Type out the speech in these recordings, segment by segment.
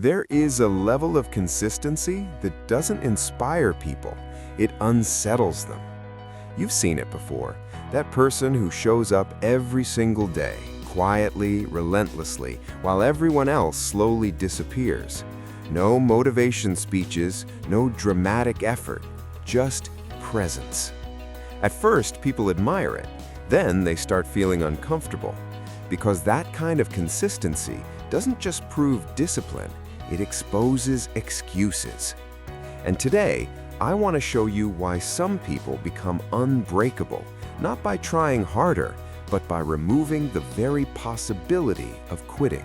There is a level of consistency that doesn't inspire people. It unsettles them. You've seen it before. That person who shows up every single day, quietly, relentlessly, while everyone else slowly disappears. No motivation speeches, no dramatic effort, just presence. At first, people admire it. Then they start feeling uncomfortable. Because that kind of consistency doesn't just prove discipline, it exposes excuses. And today, I want to show you why some people become unbreakable, not by trying harder, but by removing the very possibility of quitting.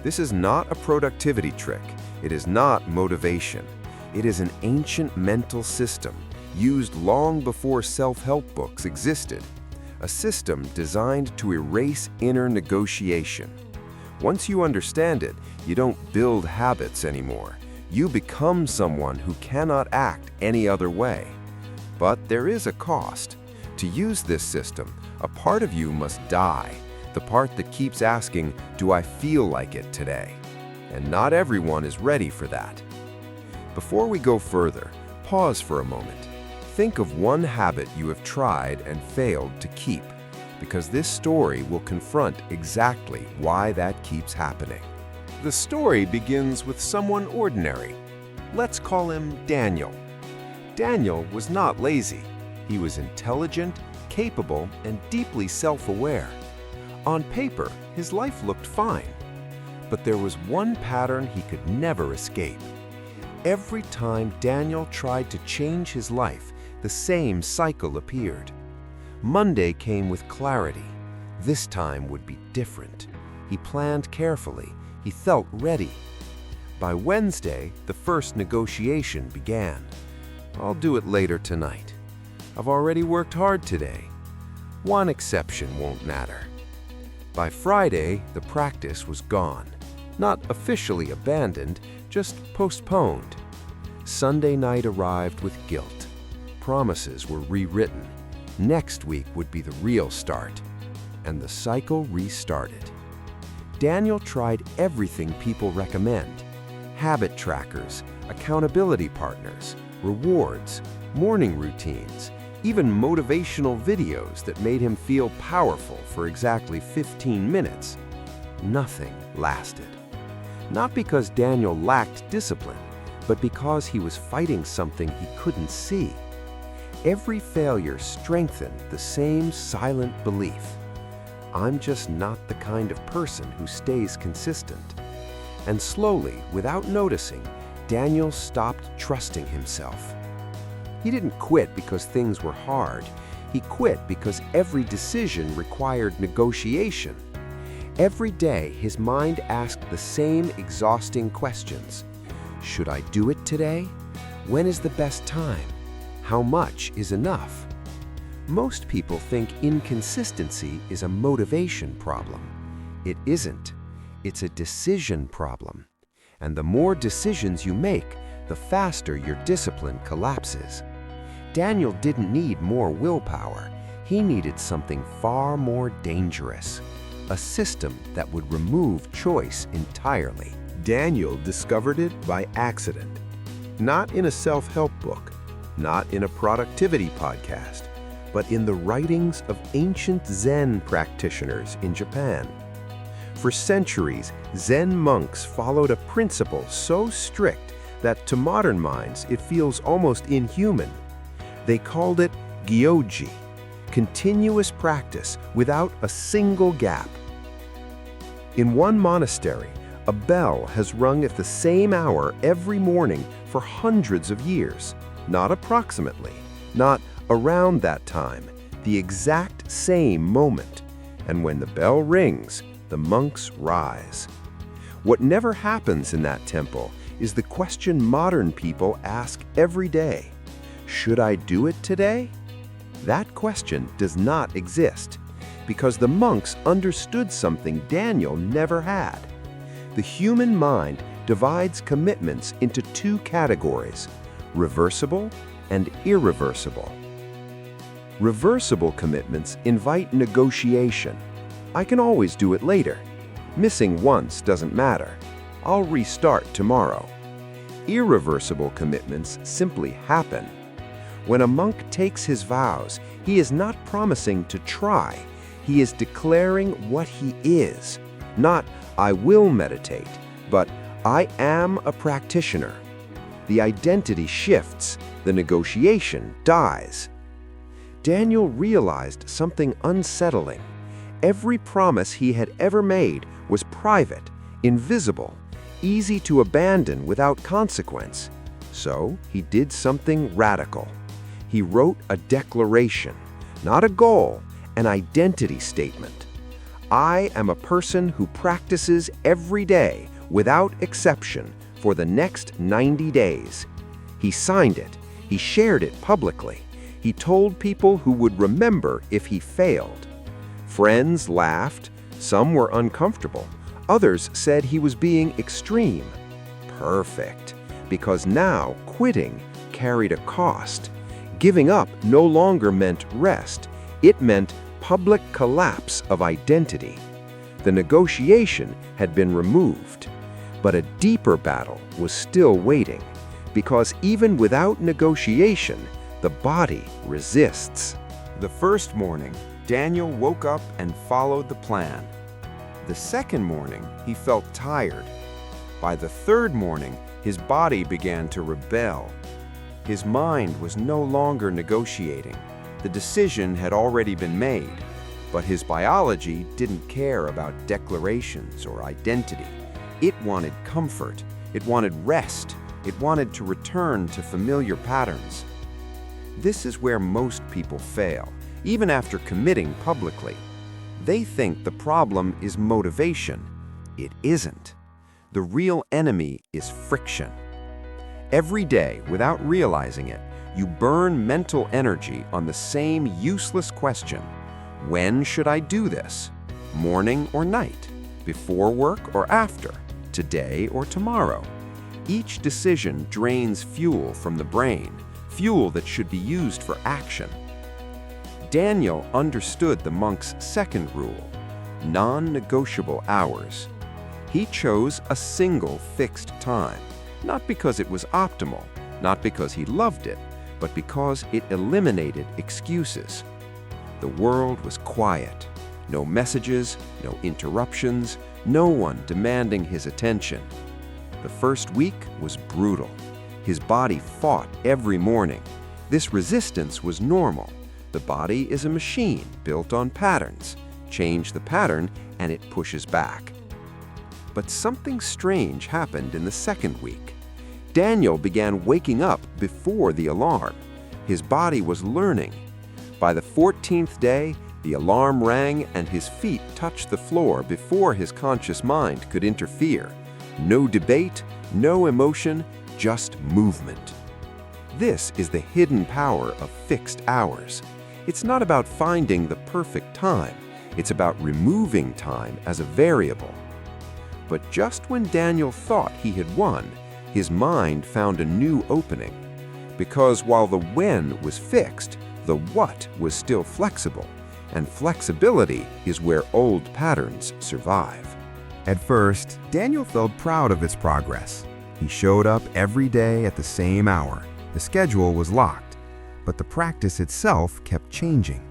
This is not a productivity trick. It is not motivation. It is an ancient mental system used long before self-help books existed. A system designed to erase inner negotiation. Once you understand it, you don't build habits anymore. You become someone who cannot act any other way. But there is a cost. To use this system, a part of you must die, the part that keeps asking, "Do I feel like it today?" And not everyone is ready for that. Before we go further, pause for a moment. Think of one habit you have tried and failed to keep, because this story will confront exactly why that keeps happening. The story begins with someone ordinary. Let's call him Daniel. Daniel was not lazy. He was intelligent, capable, and deeply self-aware. On paper, his life looked fine. But there was one pattern he could never escape. Every time Daniel tried to change his life, the same cycle appeared. Monday came with clarity. This time would be different. He planned carefully. He felt ready. By Wednesday, the first negotiation began. "I'll do it later tonight. I've already worked hard today. One exception won't matter." By Friday, the practice was gone. Not officially abandoned, just postponed. Sunday night arrived with guilt. Promises were rewritten. Next week would be the real start. And the cycle restarted. Daniel tried everything people recommend. Habit trackers, accountability partners, rewards, morning routines, even motivational videos that made him feel powerful for exactly 15 minutes. Nothing lasted. Not because Daniel lacked discipline, but because he was fighting something he couldn't see. Every failure strengthened the same silent belief. I'm just not the kind of person who stays consistent. And slowly, without noticing, Daniel stopped trusting himself. He didn't quit because things were hard. He quit because every decision required negotiation. Every day, his mind asked the same exhausting questions. Should I do it today? When is the best time? How much is enough? Most people think inconsistency is a motivation problem. It isn't. It's a decision problem. And the more decisions you make, the faster your discipline collapses. Daniel didn't need more willpower. He needed something far more dangerous. A system that would remove choice entirely. Daniel discovered it by accident. Not in a self-help book, not in a productivity podcast, but in the writings of ancient Zen practitioners in Japan. For centuries, Zen monks followed a principle so strict that to modern minds it feels almost inhuman. They called it gyoji, continuous practice without a single gap. In one monastery, a bell has rung at the same hour every morning for hundreds of years, not approximately, not around that time, the exact same moment. And when the bell rings, the monks rise. What never happens in that temple is the question modern people ask every day. Should I do it today? That question does not exist, because the monks understood something Daniel never had. The human mind divides commitments into two categories, reversible and irreversible. Reversible commitments invite negotiation. I can always do it later. Missing once doesn't matter. I'll restart tomorrow. Irreversible commitments simply happen. When a monk takes his vows, he is not promising to try. He is declaring what he is. Not, I will meditate, but I am a practitioner. The identity shifts, the negotiation dies. Daniel realized something unsettling. Every promise he had ever made was private, invisible, easy to abandon without consequence. So he did something radical. He wrote a declaration, not a goal, an identity statement. I am a person who practices every day, without exception, for the next 90 days. He signed it. He shared it publicly. He told people who would remember if he failed. Friends laughed. Some were uncomfortable. Others said he was being extreme. Perfect, because now quitting carried a cost. Giving up no longer meant rest. It meant public collapse of identity. The negotiation had been removed. But a deeper battle was still waiting, because even without negotiation, the body resists. The first morning, Daniel woke up and followed the plan. The second morning, he felt tired. By the third morning, his body began to rebel. His mind was no longer negotiating. The decision had already been made, but his biology didn't care about declarations or identity. It wanted comfort. It wanted rest. It wanted to return to familiar patterns. This is where most people fail, even after committing publicly. They think the problem is motivation. It isn't. The real enemy is friction. Every day, without realizing it, you burn mental energy on the same useless question. When should I do this? Morning or night? Before work or after? Today or tomorrow? Each decision drains fuel from the brain, fuel that should be used for action. Daniel understood the monk's second rule, non-negotiable hours. He chose a single fixed time, not because it was optimal, not because he loved it, but because it eliminated excuses. The world was quiet. No messages, no interruptions, no one demanding his attention. The first week was brutal. His body fought every morning. This resistance was normal. The body is a machine built on patterns. Change the pattern and it pushes back. But something strange happened in the second week. Daniel began waking up before the alarm. His body was learning. By the 14th day, the alarm rang and his feet touched the floor before his conscious mind could interfere. No debate, no emotion, just movement. This is the hidden power of fixed hours. It's not about finding the perfect time. It's about removing time as a variable. But just when Daniel thought he had won, his mind found a new opening. Because while the when was fixed, the what was still flexible. And flexibility is where old patterns survive. At first, Daniel felt proud of his progress. He showed up every day at the same hour. The schedule was locked, but the practice itself kept changing.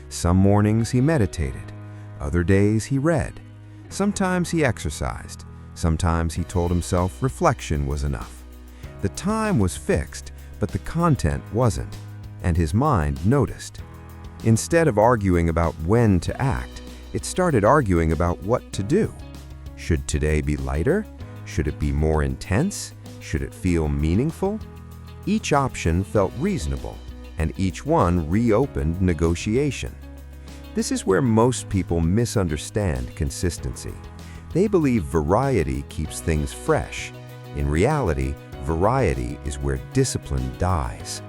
Some mornings he meditated. Other days he read. Sometimes he exercised. Sometimes he told himself reflection was enough. The time was fixed, but the content wasn't, and his mind noticed. Instead of arguing about when to act, it started arguing about what to do. Should today be lighter? Should it be more intense? Should it feel meaningful? Each option felt reasonable, and each one reopened negotiation. This is where most people misunderstand consistency. They believe variety keeps things fresh. In reality, variety is where discipline dies.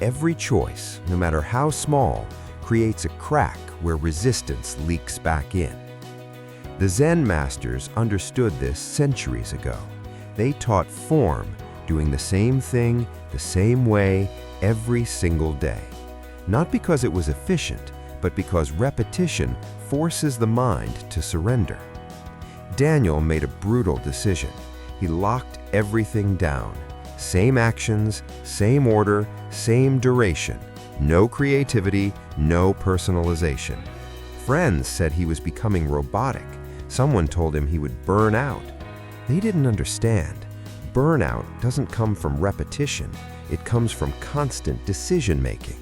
Every choice, no matter how small, creates a crack where resistance leaks back in. The Zen masters understood this centuries ago. They taught form, doing the same thing, the same way, every single day. Not because it was efficient, but because repetition forces the mind to surrender. Daniel made a brutal decision. He locked everything down. Same actions, same order, same duration. No creativity, no personalization. Friends said he was becoming robotic. Someone told him he would burn out. They didn't understand. Burnout doesn't come from repetition. It comes from constant decision-making.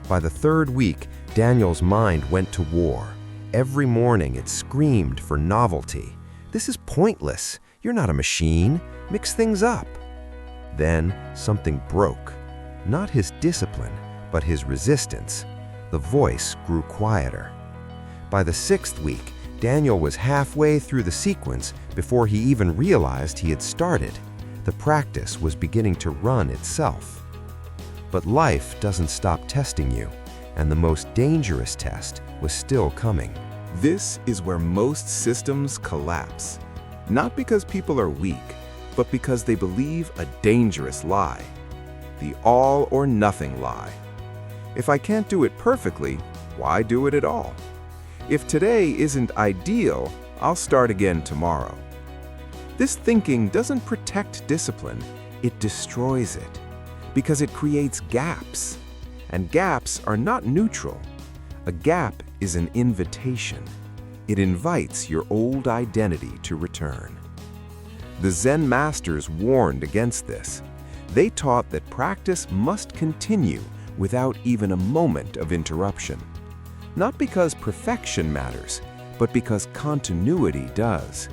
By the third week, Daniel's mind went to war. Every morning it screamed for novelty. This is pointless. You're not a machine. Mix things up. Then something broke. Not his discipline, but his resistance. The voice grew quieter. By the sixth week, Daniel was halfway through the sequence before he even realized he had started. The practice was beginning to run itself. But life doesn't stop testing you, and the most dangerous test was still coming. This is where most systems collapse. Not because people are weak, but because they believe a dangerous lie. The all or nothing lie. If I can't do it perfectly, why do it at all? If today isn't ideal, I'll start again tomorrow. This thinking doesn't protect discipline, it destroys it, because it creates gaps. And gaps are not neutral. A gap is an invitation. It invites your old identity to return. The Zen masters warned against this. They taught that practice must continue without even a moment of interruption. Not because perfection matters, but because continuity does.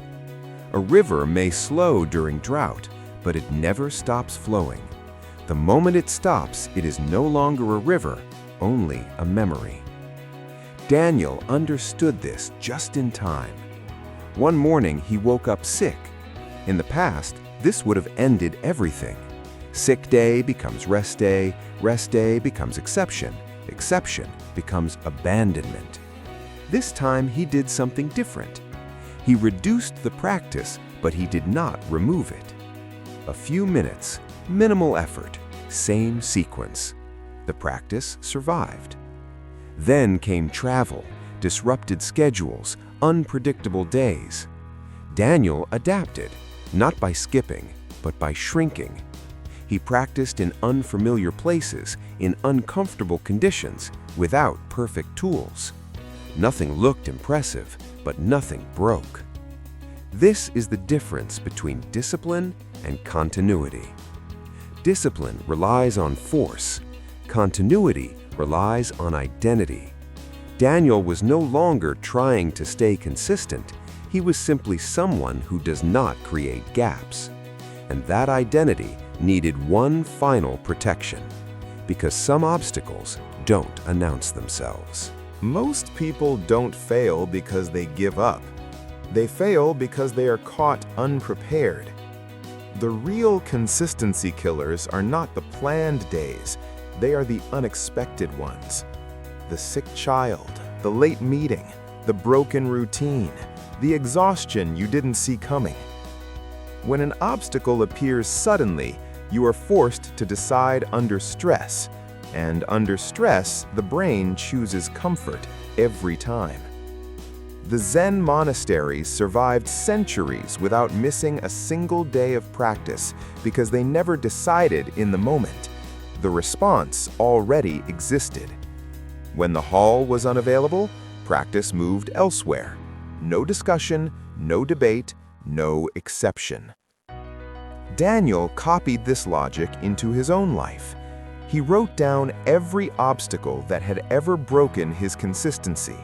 A river may slow during drought, but it never stops flowing. The moment it stops, it is no longer a river, only a memory. Daniel understood this just in time. One morning, he woke up sick. In the past, this would have ended everything. Sick day becomes rest day becomes exception becomes abandonment. This time, he did something different. He reduced the practice, but he did not remove it. A few minutes, minimal effort, same sequence. The practice survived. Then came travel, disrupted schedules, unpredictable days. Daniel adapted, not by skipping, but by shrinking. He practiced in unfamiliar places, in uncomfortable conditions, without perfect tools. Nothing looked impressive, but nothing broke. This is the difference between discipline and continuity. Discipline relies on force. Continuity relies on identity. Daniel was no longer trying to stay consistent. He was simply someone who does not create gaps. And that identity needed one final protection, because some obstacles don't announce themselves. Most people don't fail because they give up. They fail because they are caught unprepared. The real consistency killers are not the planned days, they are the unexpected ones. The sick child, the late meeting, the broken routine, the exhaustion you didn't see coming. When an obstacle appears suddenly, you are forced to decide under stress, and under stress, the brain chooses comfort every time. The Zen monasteries survived centuries without missing a single day of practice because they never decided in the moment. The response already existed. When the hall was unavailable, practice moved elsewhere. No discussion, no debate, no exception. Daniel copied this logic into his own life. He wrote down every obstacle that had ever broken his consistency.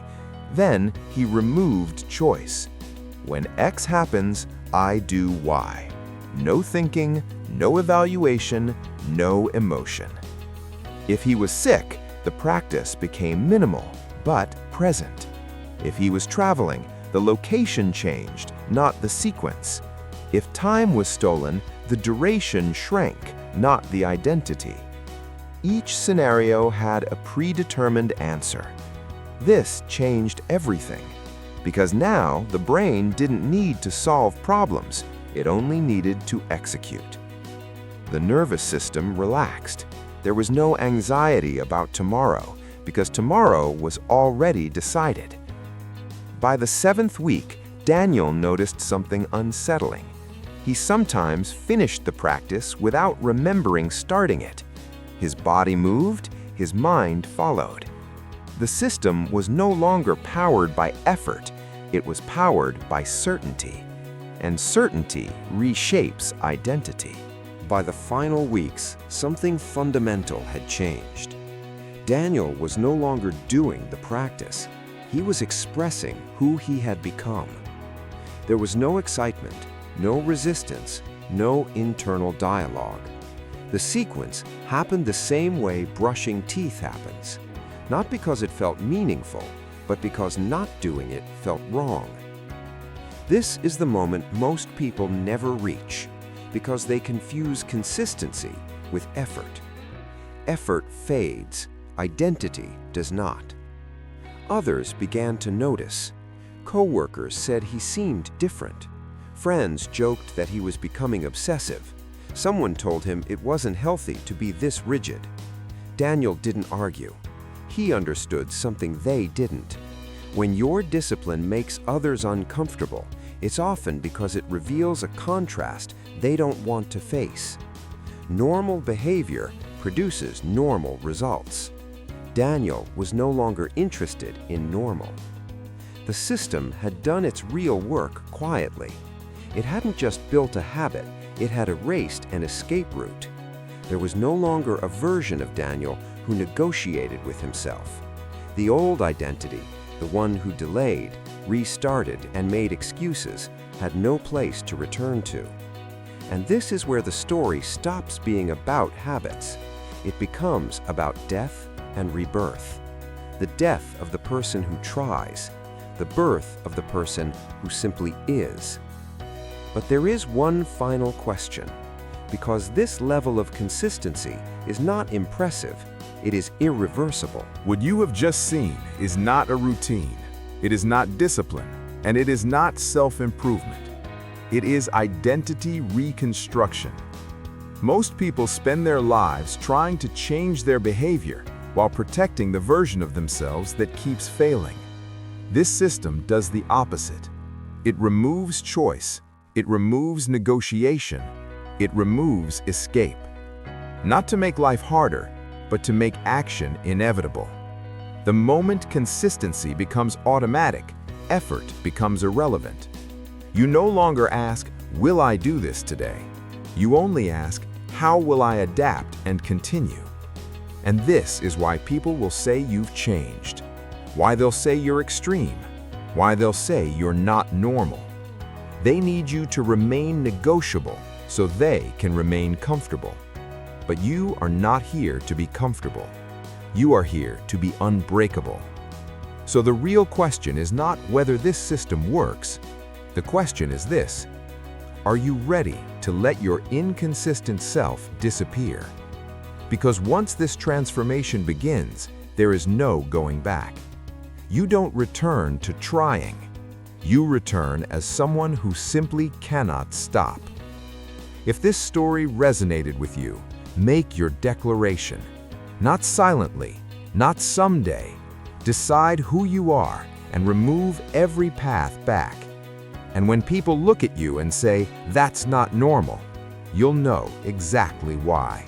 Then he removed choice. When X happens, I do Y. No thinking, no evaluation, no emotion. If he was sick, the practice became minimal, but present. If he was traveling, the location changed, not the sequence. If time was stolen, the duration shrank, not the identity. Each scenario had a predetermined answer. This changed everything, because now the brain didn't need to solve problems, it only needed to execute. The nervous system relaxed. There was no anxiety about tomorrow, because tomorrow was already decided. By the 7th week, Daniel noticed something unsettling. He sometimes finished the practice without remembering starting it. His body moved, his mind followed. The system was no longer powered by effort, it was powered by certainty. And certainty reshapes identity. By the final weeks, something fundamental had changed. Daniel was no longer doing the practice. He was expressing who he had become. There was no excitement, no resistance, no internal dialogue. The sequence happened the same way brushing teeth happens, not because it felt meaningful, but because not doing it felt wrong. This is the moment most people never reach, because they confuse consistency with effort. Effort fades, identity does not. Others began to notice. Co-workers said he seemed different. Friends joked that he was becoming obsessive. Someone told him it wasn't healthy to be this rigid. Daniel didn't argue. He understood something they didn't. When your discipline makes others uncomfortable, it's often because it reveals a contrast they don't want to face. Normal behavior produces normal results. Daniel was no longer interested in normal. The system had done its real work quietly. It hadn't just built a habit, it had erased an escape route. There was no longer a version of Daniel who negotiated with himself. The old identity, the one who delayed, restarted, and made excuses, had no place to return to. And this is where the story stops being about habits. It becomes about death and rebirth. The death of the person who tries, the birth of the person who simply is. But there is one final question, because this level of consistency is not impressive, it is irreversible. What you have just seen is not a routine. It is not discipline, and it is not self-improvement. It is identity reconstruction. Most people spend their lives trying to change their behavior while protecting the version of themselves that keeps failing. This system does the opposite. It removes choice, it removes negotiation, it removes escape. Not to make life harder, but to make action inevitable. The moment consistency becomes automatic, effort becomes irrelevant. You no longer ask, "Will I do this today?" You only ask, "How will I adapt and continue?" And this is why people will say you've changed, why they'll say you're extreme, why they'll say you're not normal. They need you to remain negotiable so they can remain comfortable. But you are not here to be comfortable. You are here to be unbreakable. So the real question is not whether this system works. The question is this: are you ready to let your inconsistent self disappear? Because once this transformation begins, there is no going back. You don't return to trying. You return as someone who simply cannot stop. If this story resonated with you, make your declaration. Not silently, not someday. Decide who you are and remove every path back. And when people look at you and say, "That's not normal," you'll know exactly why.